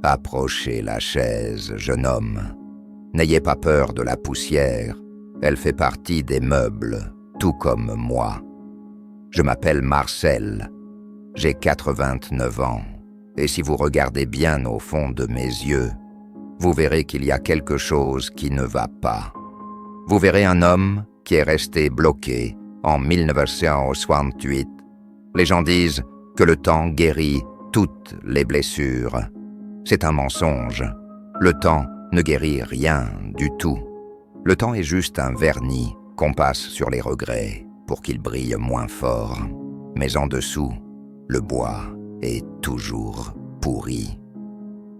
Approchez la chaise, jeune homme. N'ayez pas peur de la poussière, elle fait partie des meubles, tout comme moi. Je m'appelle Marcel, j'ai 89 ans, et si vous regardez bien au fond de mes yeux, vous verrez qu'il y a quelque chose qui ne va pas. Vous verrez un homme qui est resté bloqué en 1968. Les gens disent que le temps guérit toutes les blessures. C'est un mensonge. Le temps ne guérit rien du tout. Le temps est juste un vernis qu'on passe sur les regrets pour qu'ils brillent moins fort. Mais en dessous, le bois est toujours pourri.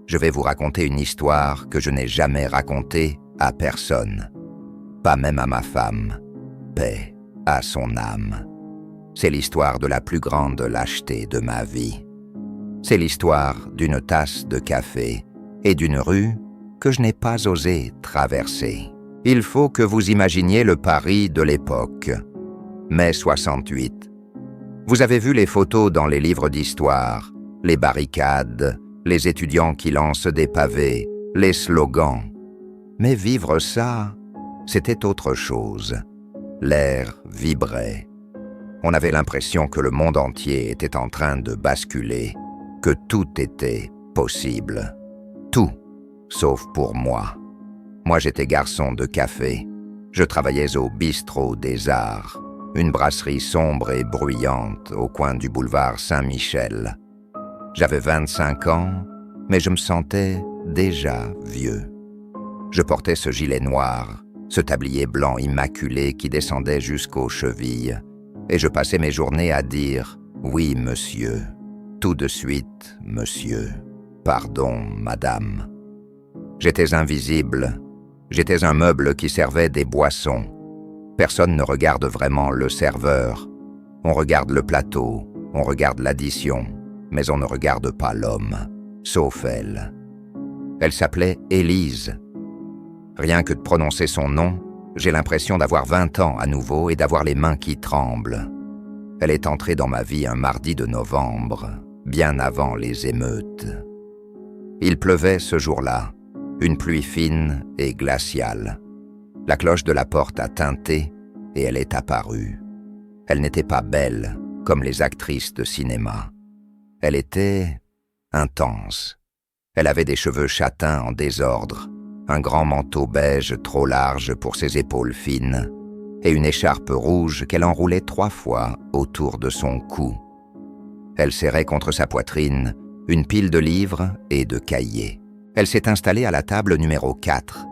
Je vais vous raconter une histoire que je n'ai jamais racontée à personne. Pas même à ma femme. Paix à son âme. C'est l'histoire de la plus grande lâcheté de ma vie. C'est l'histoire d'une tasse de café et d'une rue que je n'ai pas osé traverser. Il faut que vous imaginiez le Paris de l'époque. Mai 68. Vous avez vu les photos dans les livres d'histoire, les barricades, les étudiants qui lancent des pavés, les slogans. Mais vivre ça, c'était autre chose. L'air vibrait. On avait l'impression que le monde entier était en train de basculer, que tout était possible. Tout, sauf pour moi. Moi, j'étais garçon de café. Je travaillais au Bistrot des Arts, une brasserie sombre et bruyante au coin du boulevard Saint-Michel. J'avais 25 ans, mais je me sentais déjà vieux. Je portais ce gilet noir, ce tablier blanc immaculé qui descendait jusqu'aux chevilles, et je passais mes journées à dire « Oui, monsieur », tout de suite, monsieur, pardon, madame. J'étais invisible, j'étais un meuble qui servait des boissons. Personne ne regarde vraiment le serveur. On regarde le plateau, on regarde l'addition, mais on ne regarde pas l'homme, sauf elle. Elle s'appelait Élise. Rien que de prononcer son nom, j'ai l'impression d'avoir 20 ans à nouveau et d'avoir les mains qui tremblent. Elle est entrée dans ma vie un mardi de novembre, bien avant les émeutes. Il pleuvait ce jour-là, une pluie fine et glaciale. La cloche de la porte a tinté et elle est apparue. Elle n'était pas belle, comme les actrices de cinéma. Elle était intense. Elle avait des cheveux châtains en désordre, un grand manteau beige trop large pour ses épaules fines et une écharpe rouge qu'elle enroulait 3 fois autour de son cou. Elle serrait contre sa poitrine une pile de livres et de cahiers. Elle s'est installée à la table numéro 4.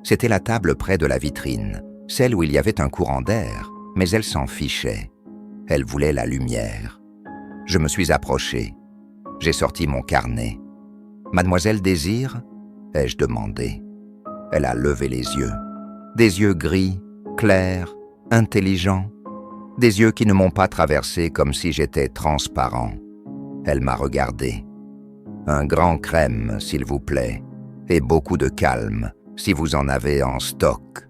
C'était la table près de la vitrine, celle où il y avait un courant d'air, mais elle s'en fichait. Elle voulait la lumière. Je me suis approché. J'ai sorti mon carnet. « Mademoiselle désire ?» ai-je demandé. Elle a levé les yeux. Des yeux gris, clairs, intelligents. Des yeux qui ne m'ont pas traversé comme si j'étais transparent. Elle m'a regardé. « Un grand crème, s'il vous plaît, et beaucoup de calme, si vous en avez en stock. »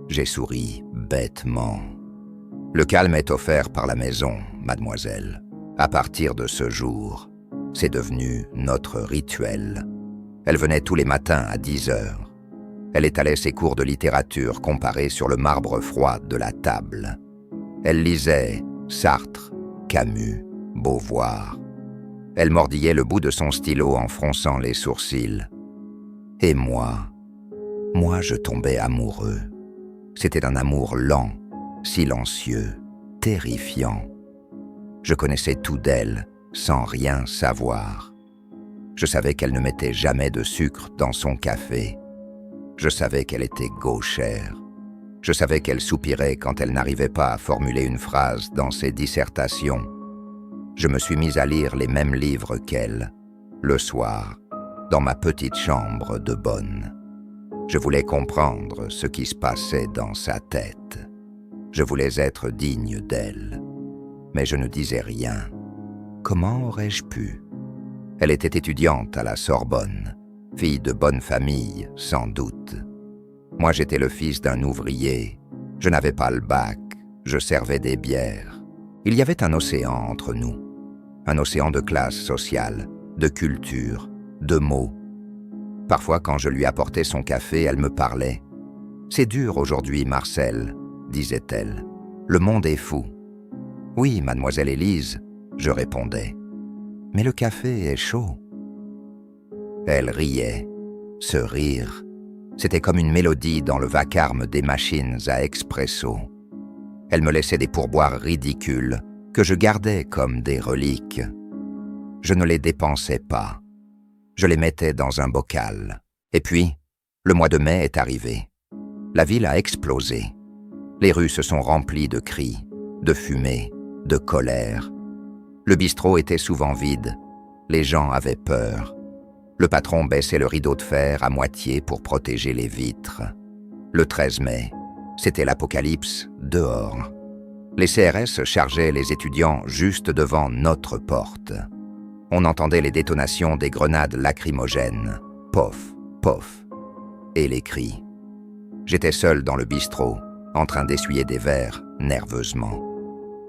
J'ai souri bêtement. « Le calme est offert par la maison, mademoiselle. À partir de ce jour, c'est devenu notre rituel. » Elle venait tous les matins à 10 heures. Elle étalait ses cours de littérature comparés sur le marbre froid de la table. Elle lisait Sartre, Camus, Beauvoir. Elle mordillait le bout de son stylo en fronçant les sourcils. Et moi je tombais amoureux. C'était un amour lent, silencieux, terrifiant. Je connaissais tout d'elle, sans rien savoir. Je savais qu'elle ne mettait jamais de sucre dans son café. Je savais qu'elle était gauchère. Je savais qu'elle soupirait quand elle n'arrivait pas à formuler une phrase dans ses dissertations. Je me suis mis à lire les mêmes livres qu'elle, le soir, dans ma petite chambre de bonne. Je voulais comprendre ce qui se passait dans sa tête. Je voulais être digne d'elle. Mais je ne disais rien. Comment aurais-je pu ? Elle était étudiante à la Sorbonne, fille de bonne famille, sans doute. Moi, j'étais le fils d'un ouvrier. Je n'avais pas le bac, je servais des bières. Il y avait un océan entre nous. Un océan de classe sociale, de culture, 2 mots. Parfois, quand je lui apportais son café, elle me parlait. « C'est dur aujourd'hui, Marcel, » disait-elle. « Le monde est fou. »« Oui, mademoiselle Élise, » je répondais. « Mais le café est chaud. » Elle riait. Ce rire, c'était comme une mélodie dans le vacarme des machines à expresso. Elle me laissait des pourboires ridicules que je gardais comme des reliques. Je ne les dépensais pas. Je les mettais dans un bocal. Et puis, le mois de mai est arrivé. La ville a explosé. Les rues se sont remplies de cris, de fumée, de colère. Le bistrot était souvent vide. Les gens avaient peur. Le patron baissait le rideau de fer à moitié pour protéger les vitres. Le 13 mai, c'était l'apocalypse dehors. Les CRS chargeaient les étudiants juste devant notre porte. On entendait les détonations des grenades lacrymogènes. Pof, pof. Et les cris. J'étais seul dans le bistrot, en train d'essuyer des verres, nerveusement.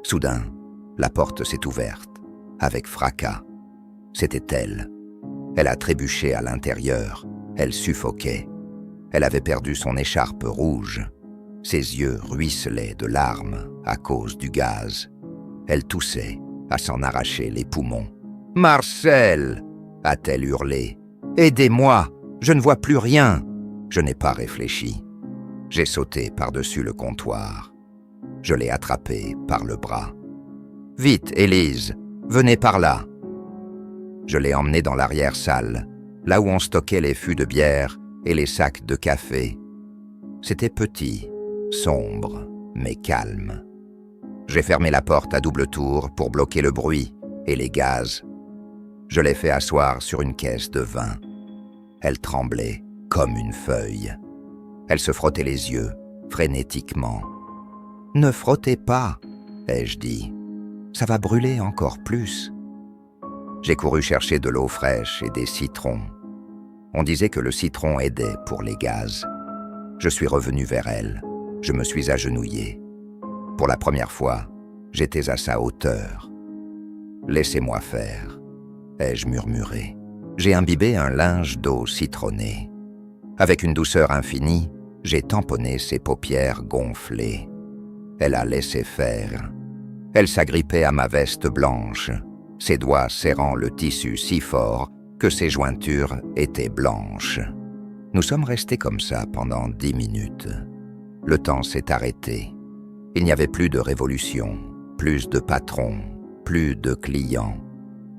Soudain, la porte s'est ouverte, avec fracas. C'était elle. Elle a trébuché à l'intérieur. Elle suffoquait. Elle avait perdu son écharpe rouge. Ses yeux ruisselaient de larmes à cause du gaz. Elle toussait à s'en arracher les poumons. « Marcel !» a-t-elle hurlé. « Aidez-moi, je ne vois plus rien !» Je n'ai pas réfléchi. J'ai sauté par-dessus le comptoir. Je l'ai attrapée par le bras. « Vite, Élise, venez par là !» Je l'ai emmenée dans l'arrière-salle, là où on stockait les fûts de bière et les sacs de café. C'était petit, sombre, mais calme. J'ai fermé la porte à double tour pour bloquer le bruit et les gaz. Je l'ai fait asseoir sur une caisse de vin. Elle tremblait comme une feuille. Elle se frottait les yeux, frénétiquement. « Ne frottez pas, » ai-je dit. « Ça va brûler encore plus. » J'ai couru chercher de l'eau fraîche et des citrons. On disait que le citron aidait pour les gaz. Je suis revenu vers elle. Je me suis agenouillé. Pour la première fois, j'étais à sa hauteur. « Laissez-moi faire », ai-je murmuré. J'ai imbibé un linge d'eau citronnée. Avec une douceur infinie, j'ai tamponné ses paupières gonflées. Elle a laissé faire. Elle s'agrippait à ma veste blanche, ses doigts serrant le tissu si fort que ses jointures étaient blanches. Nous sommes restés comme ça pendant 10 minutes. Le temps s'est arrêté. Il n'y avait plus de révolution, plus de patrons, plus de clients.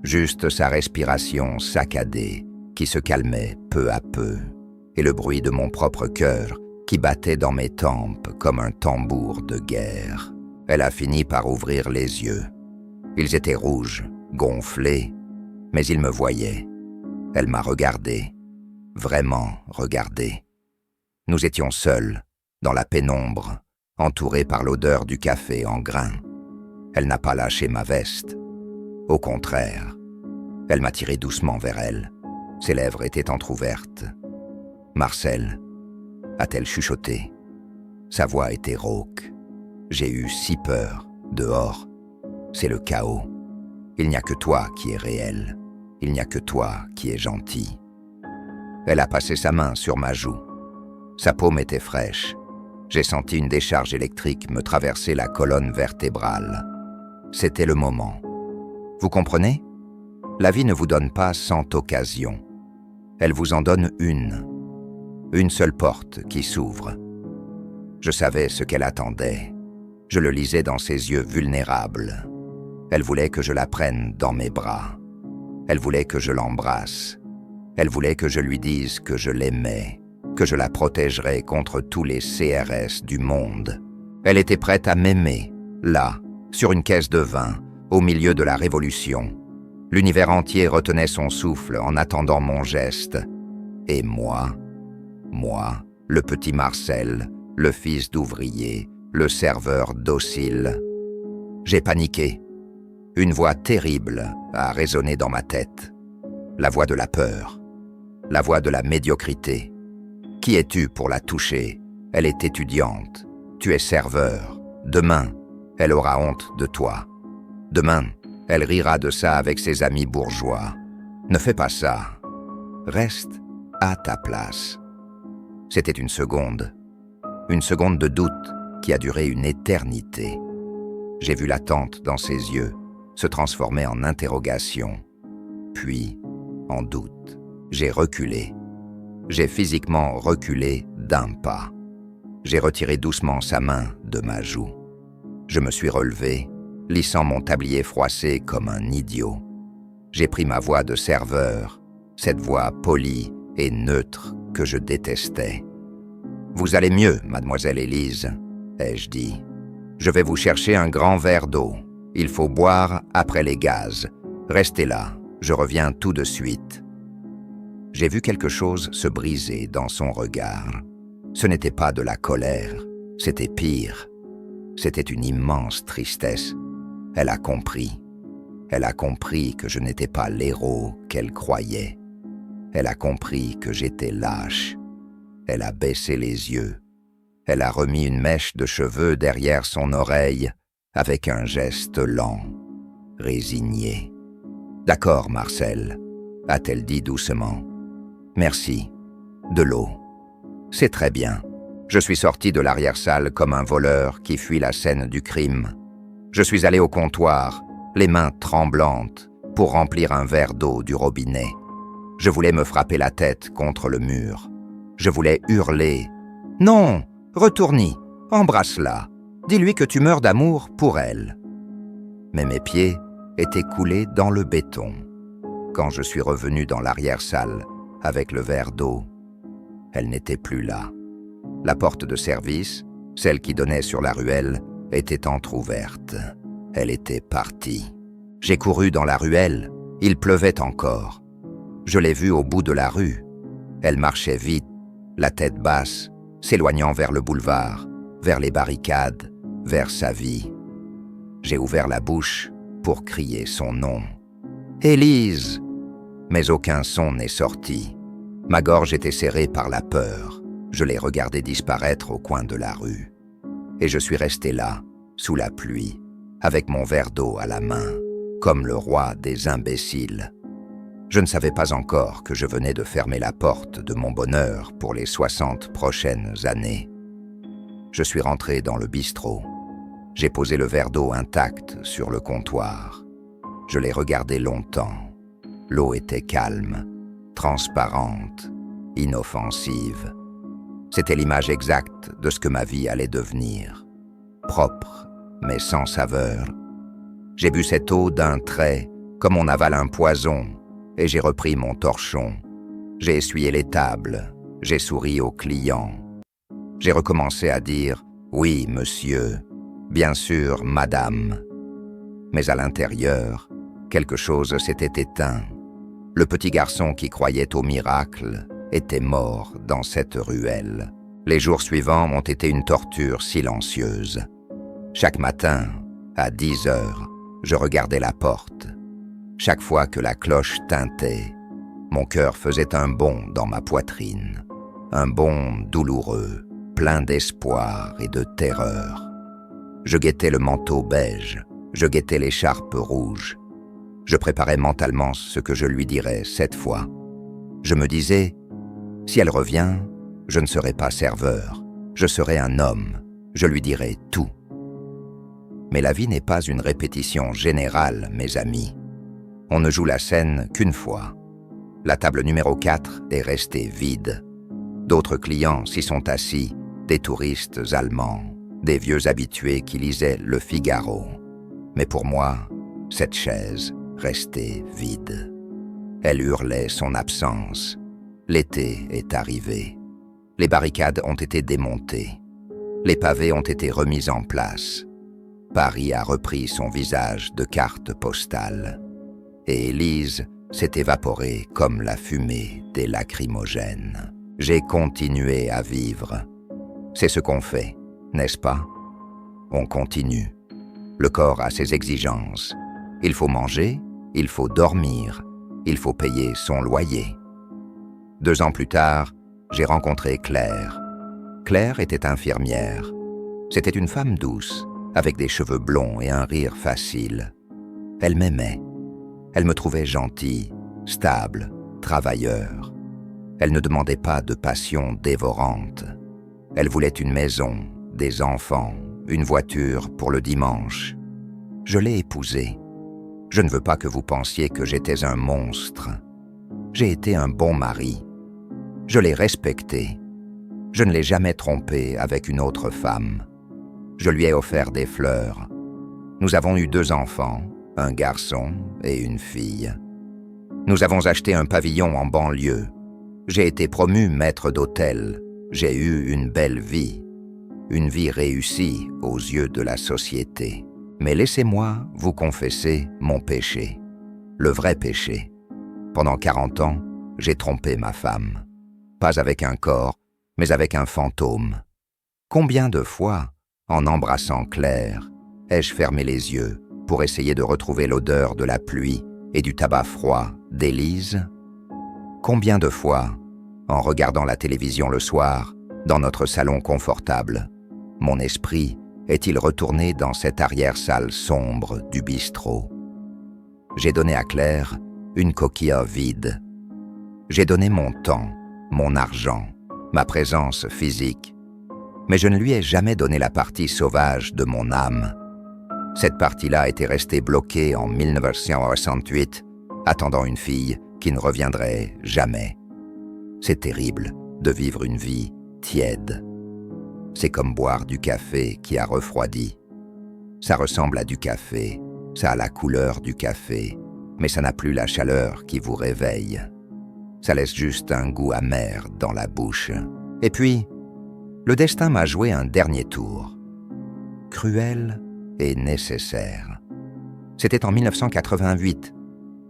Juste sa respiration saccadée qui se calmait peu à peu, et le bruit de mon propre cœur qui battait dans mes tempes comme un tambour de guerre. Elle a fini par ouvrir les yeux. Ils étaient rouges, gonflés, mais ils me voyaient. Elle m'a regardé, vraiment regardé. Nous étions seuls, dans la pénombre, entourés par l'odeur du café en grains. Elle n'a pas lâché ma veste. Au contraire, elle m'a tiré doucement vers elle. Ses lèvres étaient entr'ouvertes. « Marcel », a-t-elle chuchoté. Sa voix était rauque. J'ai eu si peur, dehors. C'est le chaos. Il n'y a que toi qui es réel. Il n'y a que toi qui es gentil. Elle a passé sa main sur ma joue. Sa paume était fraîche. J'ai senti une décharge électrique me traverser la colonne vertébrale. C'était le moment. Vous comprenez ? La vie ne vous donne pas 100 occasions. Elle vous en donne une seule porte qui s'ouvre. Je savais ce qu'elle attendait. Je le lisais dans ses yeux vulnérables. Elle voulait que je la prenne dans mes bras. Elle voulait que je l'embrasse. Elle voulait que je lui dise que je l'aimais, que je la protégerais contre tous les CRS du monde. Elle était prête à m'aimer, là, sur une caisse de vin, au milieu de la révolution. L'univers entier retenait son souffle en attendant mon geste. Et moi, le petit Marcel, le fils d'ouvrier, le serveur docile. J'ai paniqué. Une voix terrible a résonné dans ma tête. La voix de la peur. La voix de la médiocrité. Qui es-tu pour la toucher ? Elle est étudiante. Tu es serveur. Demain, elle aura honte de toi. Demain, elle rira de ça avec ses amis bourgeois. Ne fais pas ça. Reste à ta place. C'était une seconde de doute qui a duré une éternité. J'ai vu l'attente dans ses yeux se transformer en interrogation, puis en doute. J'ai reculé. J'ai physiquement reculé d'un pas. J'ai retiré doucement sa main de ma joue. Je me suis relevé, lissant mon tablier froissé comme un idiot. J'ai pris ma voix de serveur, cette voix polie et neutre que je détestais. « Vous allez mieux, mademoiselle Élise », ai-je dit. « Je vais vous chercher un grand verre d'eau. Il faut boire après les gaz. Restez là, je reviens tout de suite. » J'ai vu quelque chose se briser dans son regard. Ce n'était pas de la colère, c'était pire. C'était une immense tristesse. Elle a compris. Elle a compris que je n'étais pas l'héros qu'elle croyait. Elle a compris que j'étais lâche. Elle a baissé les yeux. Elle a remis une mèche de cheveux derrière son oreille avec un geste lent, résigné. « D'accord, Marcel, » a-t-elle dit doucement. « Merci. De l'eau. C'est très bien. » Je suis sorti de l'arrière-salle comme un voleur qui fuit la scène du crime. Je suis allé au comptoir, les mains tremblantes, pour remplir un verre d'eau du robinet. Je voulais me frapper la tête contre le mur. Je voulais hurler. « Non, retourne-y, embrasse-la. Dis-lui que tu meurs d'amour pour elle. » Mais mes pieds étaient coulés dans le béton. Quand je suis revenu dans l'arrière-salle avec le verre d'eau, elle n'était plus là. La porte de service, celle qui donnait sur la ruelle, était entr'ouverte. Elle était partie. J'ai couru dans la ruelle. Il pleuvait encore. Je l'ai vue au bout de la rue. Elle marchait vite, la tête basse, s'éloignant vers le boulevard, vers les barricades, vers sa vie. J'ai ouvert la bouche pour crier son nom. « Élise !» Mais aucun son n'est sorti. Ma gorge était serrée par la peur. Je l'ai regardée disparaître au coin de la rue. Et je suis resté là, sous la pluie, avec mon verre d'eau à la main, comme le roi des imbéciles. Je ne savais pas encore que je venais de fermer la porte de mon bonheur pour les 60 prochaines années. Je suis rentré dans le bistrot. J'ai posé le verre d'eau intact sur le comptoir. Je l'ai regardé longtemps. L'eau était calme, transparente, inoffensive. C'était l'image exacte de ce que ma vie allait devenir. Propre, mais sans saveur. J'ai bu cette eau d'un trait, comme on avale un poison, et j'ai repris mon torchon. J'ai essuyé les tables, j'ai souri aux clients. J'ai recommencé à dire « Oui, monsieur »,« Bien sûr, madame ». Mais à l'intérieur, quelque chose s'était éteint. Le petit garçon qui croyait au miracle était mort dans cette ruelle. Les jours suivants ont été une torture silencieuse. Chaque matin, à 10 heures, je regardais la porte. Chaque fois que la cloche tintait, mon cœur faisait un bond dans ma poitrine. Un bond douloureux, plein d'espoir et de terreur. Je guettais le manteau beige, je guettais l'écharpe rouge. Je préparais mentalement ce que je lui dirais cette fois. Je me disais, si elle revient, je ne serai pas serveur, je serai un homme, je lui dirai tout. Mais la vie n'est pas une répétition générale, mes amis. On ne joue la scène qu'une fois. La table numéro 4 est restée vide. D'autres clients s'y sont assis, des touristes allemands, des vieux habitués qui lisaient Le Figaro. Mais pour moi, cette chaise restait vide. Elle hurlait son absence. L'été est arrivé. Les barricades ont été démontées. Les pavés ont été remis en place. Paris a repris son visage de carte postale. Et Élise s'est évaporée comme la fumée des lacrymogènes. J'ai continué à vivre. C'est ce qu'on fait, n'est-ce pas? On continue. Le corps a ses exigences. Il faut manger, il faut dormir, il faut payer son loyer. 2 ans plus tard, j'ai rencontré Claire. Claire était infirmière. C'était une femme douce, avec des cheveux blonds et un rire facile. Elle m'aimait. Elle me trouvait gentil, stable, travailleur. Elle ne demandait pas de passion dévorante. Elle voulait une maison, des enfants, une voiture pour le dimanche. Je l'ai épousée. Je ne veux pas que vous pensiez que j'étais un monstre. J'ai été un bon mari. Je l'ai respectée. Je ne l'ai jamais trompée avec une autre femme. Je lui ai offert des fleurs. Nous avons eu 2 enfants, un garçon et une fille. Nous avons acheté un pavillon en banlieue. J'ai été promu maître d'hôtel. J'ai eu une belle vie. Une vie réussie aux yeux de la société. Mais laissez-moi vous confesser mon péché. Le vrai péché. Pendant 40 ans, j'ai trompé ma femme. Pas avec un corps, mais avec un fantôme. Combien de fois, en embrassant Claire, ai-je fermé les yeux pour essayer de retrouver l'odeur de la pluie et du tabac froid d'Élise? Combien de fois, en regardant la télévision le soir, dans notre salon confortable, mon esprit est-il retourné dans cette arrière-salle sombre du bistrot? J'ai donné à Claire une coquille vide. J'ai donné mon temps, mon argent, ma présence physique. Mais je ne lui ai jamais donné la partie sauvage de mon âme. Cette partie-là était restée bloquée en 1968, attendant une fille qui ne reviendrait jamais. C'est terrible de vivre une vie tiède. C'est comme boire du café qui a refroidi. Ça ressemble à du café, ça a la couleur du café, mais ça n'a plus la chaleur qui vous réveille. Ça laisse juste un goût amer dans la bouche. Et puis, le destin m'a joué un dernier tour. Cruel et nécessaire. C'était en 1988,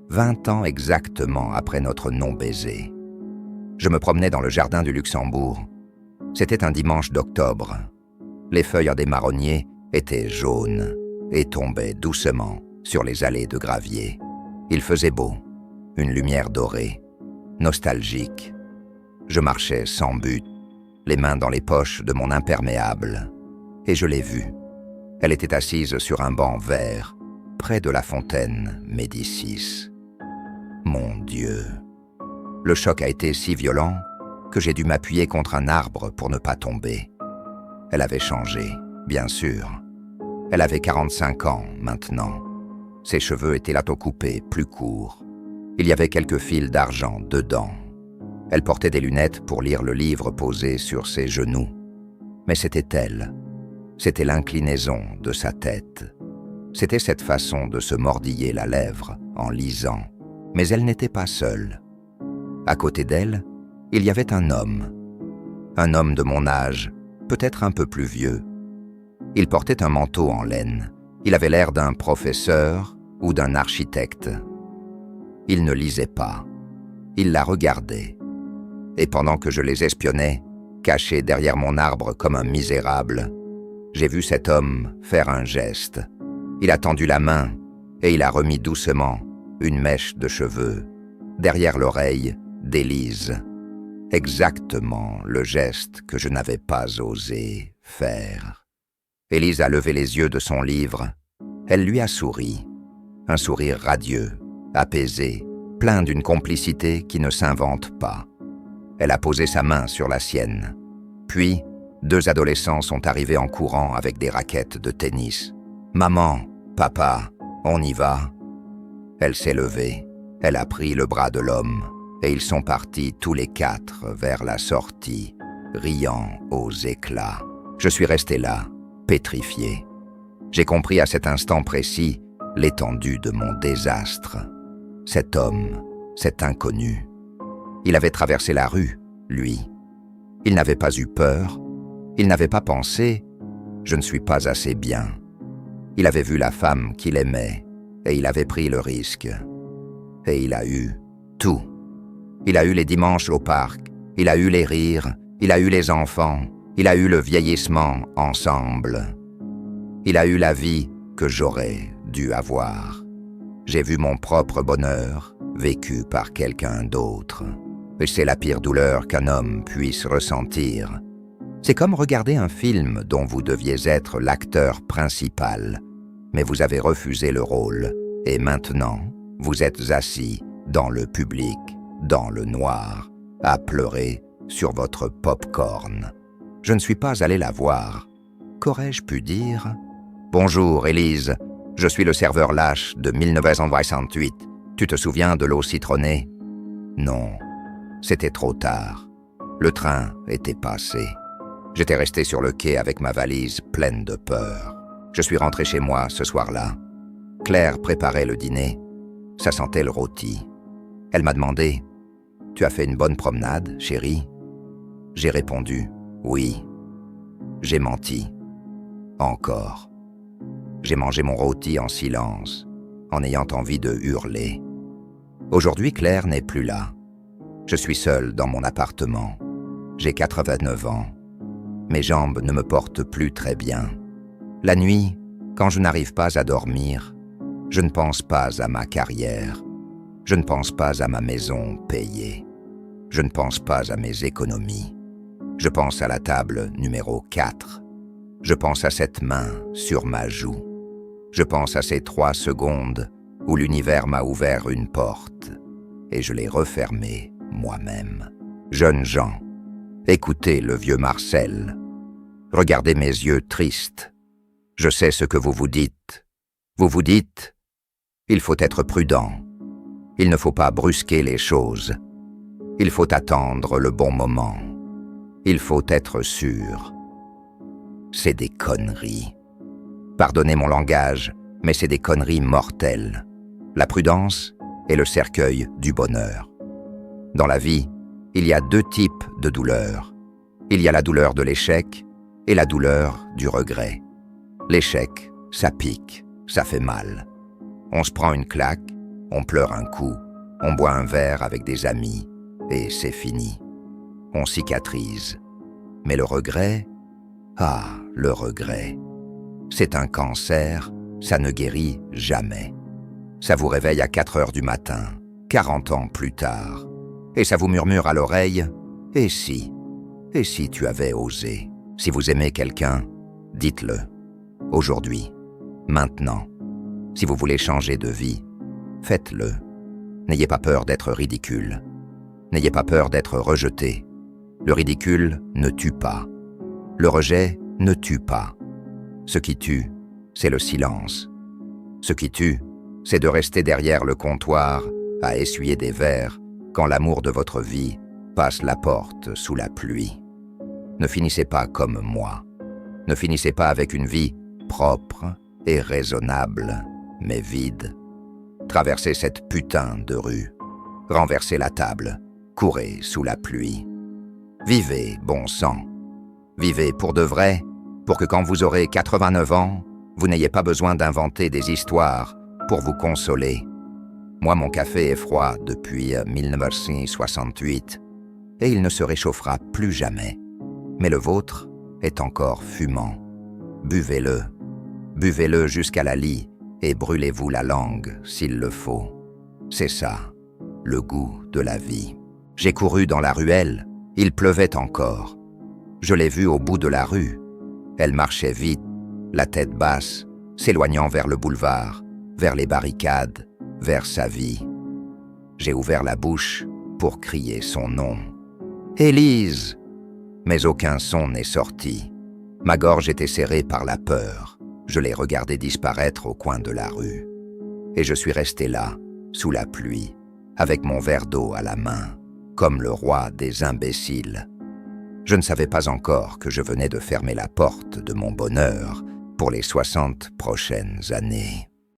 20 ans exactement après notre non-baiser. Je me promenais dans le jardin du Luxembourg. C'était un dimanche d'octobre. Les feuilles des marronniers étaient jaunes et tombaient doucement sur les allées de gravier. Il faisait beau, une lumière dorée, nostalgique. Je marchais sans but, les mains dans les poches de mon imperméable, et je l'ai vue. Elle était assise sur un banc vert, près de la fontaine Médicis. Mon Dieu! Le choc a été si violent que j'ai dû m'appuyer contre un arbre pour ne pas tomber. Elle avait changé, bien sûr. Elle avait 45 ans maintenant. Ses cheveux étaient coupés, plus courts. Il y avait quelques fils d'argent dedans. Elle portait des lunettes pour lire le livre posé sur ses genoux. Mais c'était elle. C'était l'inclinaison de sa tête. C'était cette façon de se mordiller la lèvre en lisant. Mais elle n'était pas seule. À côté d'elle, il y avait un homme de mon âge, peut-être un peu plus vieux. Il portait un manteau en laine. Il avait l'air d'un professeur ou d'un architecte. Il ne lisait pas. Il la regardait. Et pendant que je les espionnais, caché derrière mon arbre comme un misérable, j'ai vu cet homme faire un geste. Il a tendu la main et il a remis doucement une mèche de cheveux derrière l'oreille d'Élise. Exactement le geste que je n'avais pas osé faire. Élise a levé les yeux de son livre. Elle lui a souri. Un sourire radieux, apaisé, plein d'une complicité qui ne s'invente pas. Elle a posé sa main sur la sienne. Puis, 2 adolescents sont arrivés en courant avec des raquettes de tennis. « Maman, papa, on y va ?» Elle s'est levée. Elle a pris le bras de l'homme. Et ils sont partis tous les 4 vers la sortie, riant aux éclats. Je suis resté là, pétrifié. J'ai compris à cet instant précis l'étendue de mon désastre. Cet homme, cet inconnu. Il avait traversé la rue, lui. Il n'avait pas eu peur. Il n'avait pas pensé « je ne suis pas assez bien ». Il avait vu la femme qu'il aimait et il avait pris le risque. Et il a eu tout. Il a eu les dimanches au parc, il a eu les rires, il a eu les enfants, il a eu le vieillissement ensemble. Il a eu la vie que j'aurais dû avoir. J'ai vu mon propre bonheur vécu par quelqu'un d'autre. Et c'est la pire douleur qu'un homme puisse ressentir. C'est comme regarder un film dont vous deviez être l'acteur principal, mais vous avez refusé le rôle, et maintenant, vous êtes assis dans le public, dans le noir, à pleurer sur votre pop-corn. Je ne suis pas allé la voir. Qu'aurais-je pu dire? « Bonjour, Élise. Je suis le serveur lâche de 1968. Tu te souviens de l'eau citronnée? » Non, c'était trop tard. Le train était passé. J'étais resté sur le quai avec ma valise pleine de peur. Je suis rentré chez moi ce soir-là. Claire préparait le dîner. Ça sentait le rôti. Elle m'a demandé « Tu as fait une bonne promenade, chérie ?» J'ai répondu « Oui ». J'ai menti. Encore. J'ai mangé mon rôti en silence, en ayant envie de hurler. Aujourd'hui, Claire n'est plus là. Je suis seul dans mon appartement. J'ai 89 ans. Mes jambes ne me portent plus très bien. La nuit, quand je n'arrive pas à dormir, je ne pense pas à ma carrière. Je ne pense pas à ma maison payée. Je ne pense pas à mes économies. Je pense à la table numéro 4. Je pense à cette main sur ma joue. Je pense à ces 3 secondes où l'univers m'a ouvert une porte et je l'ai refermée moi-même. Jeunes gens, écoutez le vieux Marcel. Regardez mes yeux tristes. Je sais ce que vous vous dites. Vous vous dites, il faut être prudent. Il ne faut pas brusquer les choses. Il faut attendre le bon moment. Il faut être sûr. C'est des conneries. Pardonnez mon langage, mais c'est des conneries mortelles. La prudence est le cercueil du bonheur. Dans la vie, il y a 2 types de douleurs. Il y a la douleur de l'échec et la douleur du regret. L'échec, ça pique, ça fait mal. On se prend une claque, on pleure un coup, on boit un verre avec des amis, et c'est fini. On cicatrise. Mais le regret, le regret. C'est un cancer, ça ne guérit jamais. Ça vous réveille à 4 heures du matin, 40 ans plus tard, et ça vous murmure à l'oreille, « Et si tu avais osé ?» Si vous aimez quelqu'un, dites-le. Aujourd'hui, maintenant. Si vous voulez changer de vie, faites-le. N'ayez pas peur d'être ridicule. N'ayez pas peur d'être rejeté. Le ridicule ne tue pas. Le rejet ne tue pas. Ce qui tue, c'est le silence. Ce qui tue, c'est de rester derrière le comptoir à essuyer des verres quand l'amour de votre vie passe la porte sous la pluie. Ne finissez pas comme moi. Ne finissez pas avec une vie propre et raisonnable, mais vide. Traversez cette putain de rue. Renversez la table. Courez sous la pluie. Vivez, bon sang. Vivez pour de vrai, pour que quand vous aurez 89 ans, vous n'ayez pas besoin d'inventer des histoires pour vous consoler. Moi, mon café est froid depuis 1968 et il ne se réchauffera plus jamais. Mais le vôtre est encore fumant. Buvez-le. Buvez-le jusqu'à la lie et brûlez-vous la langue s'il le faut. C'est ça, le goût de la vie. J'ai couru dans la ruelle, il pleuvait encore. Je l'ai vue au bout de la rue. Elle marchait vite, la tête basse, s'éloignant vers le boulevard, vers les barricades, vers sa vie. J'ai ouvert la bouche pour crier son nom. « Élise !» Mais aucun son n'est sorti. Ma gorge était serrée par la peur. Je l'ai regardée disparaître au coin de la rue. Et je suis resté là, sous la pluie, avec mon verre d'eau à la main, comme le roi des imbéciles. Je ne savais pas encore que je venais de fermer la porte de mon bonheur pour les 60 prochaines années.